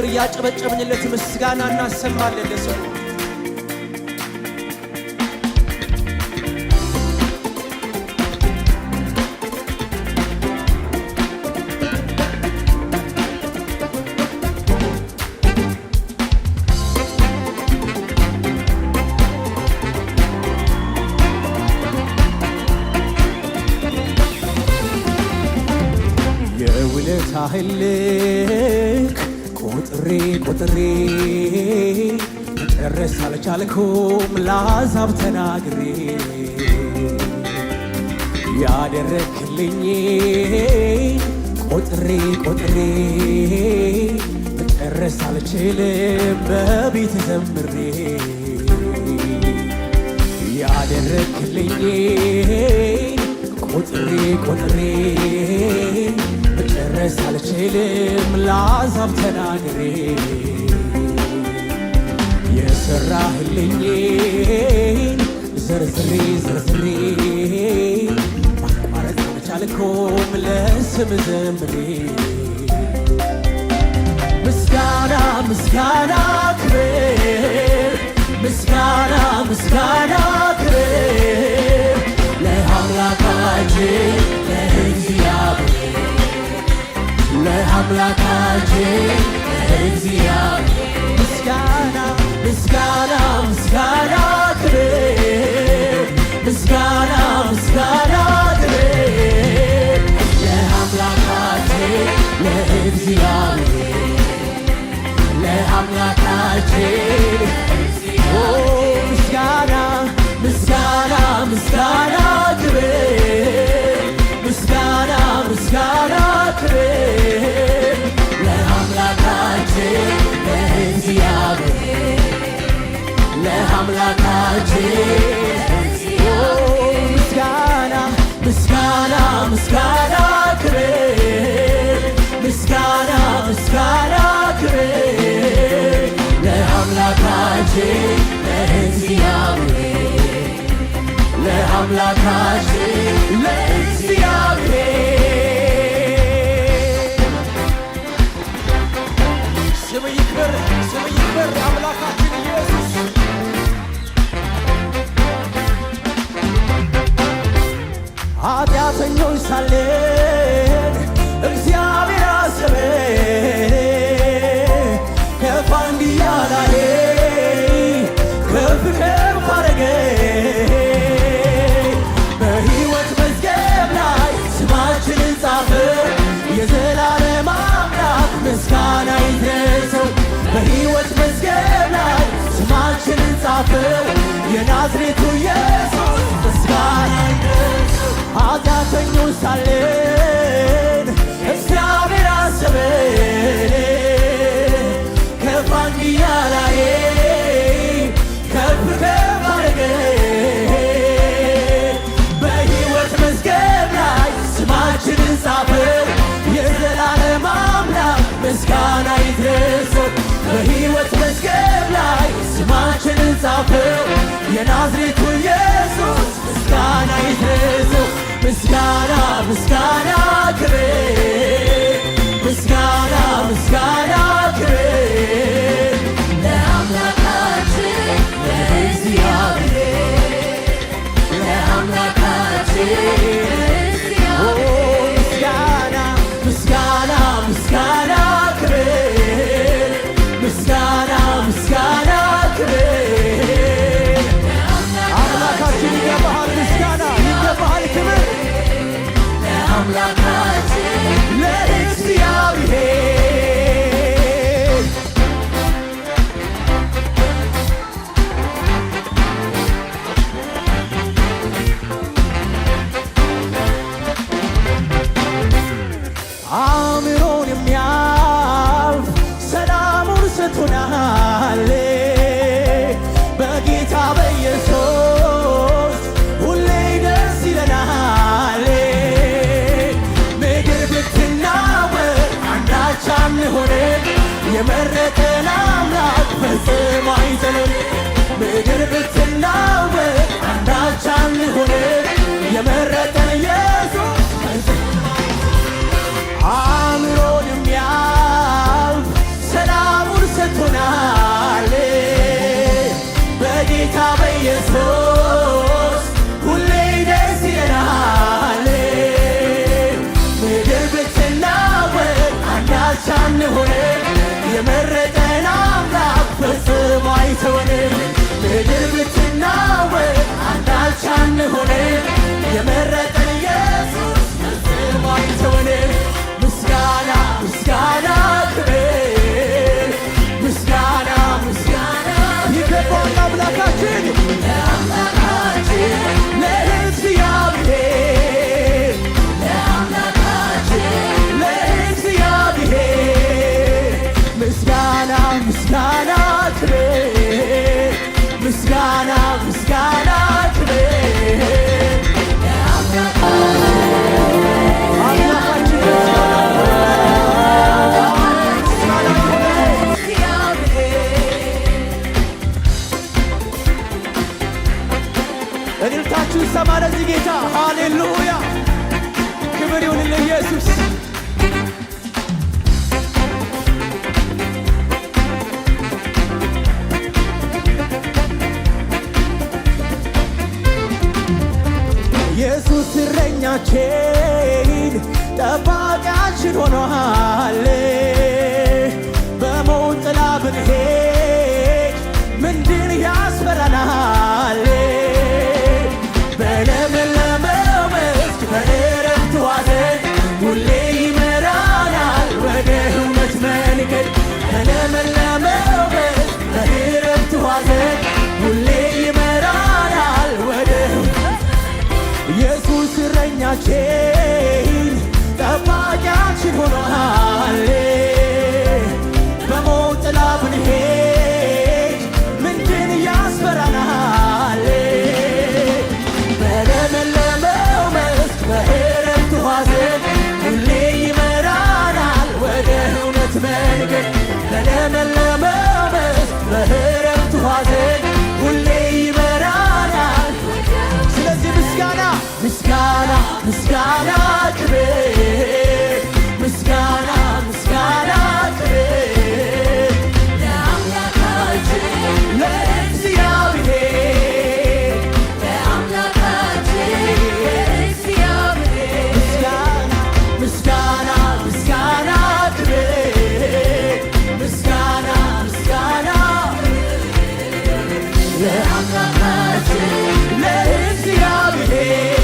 እያጨበጨብንለት ምስጋና እናሰማለን ለስሙ። የውለታህን ልክ ቆጥሬ መጨረስ አልቻልኩም ለአሕዛብ ተናግሬ ያደረግልኝ ቆጥሬ መጨረስ አልችልም በቤት ዘምሬ ያደረግልኝ ቆጥሬ መጨረስ አልችልም ለአሕዛብ ተናግሬ የሠራህልኝ ዘርዝሬ ማቋረጥ አልቻልኩም ለስም ዘምሬ ምስጋና ክብር ምስጋና ክብር ለአምላካችን ለአምላካችን ለእግዚአብሔር ምስጋና ክብር ምስጋና ክብር ለአምላካችን ለእግዚአብሔር ለአምላካችን ምስጋና ክብር ምስጋና ክብር ለአምላካችን ለእግዚአብሔር ለአምላካችን ምስጋና ክብር ምስጋና ክብር ለአምላካችን ለእግዚአብሔር ለአምላካችን ለእግዚአብሔር ስም ይክበር አምላካችን ኢየሱስ። ኃጢአተኞች ሳለን እግዚአብሔር አሰበን ከፋንድያ ላይ ከፍ አረገን በሕይወት መዝገብ ላይ ስማችንን ጻፈ የዘላለም አምላክ ምስጋና ይድረሰው በሕይወት መዝገብ ላይ ስማችንን ጻፈው የናዝሬቱ ኢየሱስ ምስጋና ይድረሰው ኃጢአተኞች ሳለን እግዚአብሔር አሰበን ከፋንድያ ላይ ከፍ አረገን በሕይወት መዝገብ ላይ ስማችንን ጻፈው የዘላለም አምላክ ምስጋና ይድረሰው በሕይወት መዝገብ ላይ ስማችንን ጻፈው የናዝሬቱ ኢየሱስ ምስጋና ይድረሰው ምስጋና ክብር ምስጋና ክብር ለአምላካችን ለእግዚአብሔር ለአምላካችን ምስጋና ክብር ምስጋና ክብር አምላካችን ይገባሃል ምስጋና ይገባሃል ክብር ለአምላካችን ለእግዚአብሔር አእምሮን የሚያልፍ ሰላሙን ሰጥቶናል በጌታ በኢየሱስ ሁሌ ደስ ይለናል ምድር ብትናወጥ አንዳች አንሆንም የመረጠን አምላክ ፈጽሞ አይጥልም ምድር ብትናወጥ አንዳች አንሆንም የመረጠን ኢየሱስ አእምሮን የሚያልፍ ሰላም ምስጋና ምስጋና ክብር አምላካችን እልልታችሁ ይሰማ ለዚህ ጌታ። ሃሌሉያ ክብር ይሁን ለኢየሱስ። ኢየሱስ እረኛችን ጠባቂያችን ሆኗል። በሞት ጥላ ብንሄድ ምንድን ያስፈራናል? በለመለመው መስክ በዕረፍት ዋዘን ሁሌ ይመራናል ወደ እውነት መንገድ። በለመለመው መስክ በዕረፍት ዋዘን ሁሌ ይመራናል ወደ ኢየሱስ እረኛችን ጠባቂያችን ሆኗል። በሞት ጥላ ብንሄድ ምንድን ያስፈራናል? በለመለመው መስክ በዕረፍት ዋዘን ሁሌ ይመራናል ወደ እውነት መንገድ። በለመለመው መስክ በዕረፍት ዋዘን ሁሌ ይመራናል። ስለዚህ ምስጋና ምስጋና ምስጋና ክብር ምስጋና ምስጋና ክብር ለአምላካችን ለእግዚአብሔር ለአምላካችን ለእግዚአብሔር ምስጋና ምስጋና ክብር ምስጋና ምስጋና ለአምላካችን ለእግዚአብሔር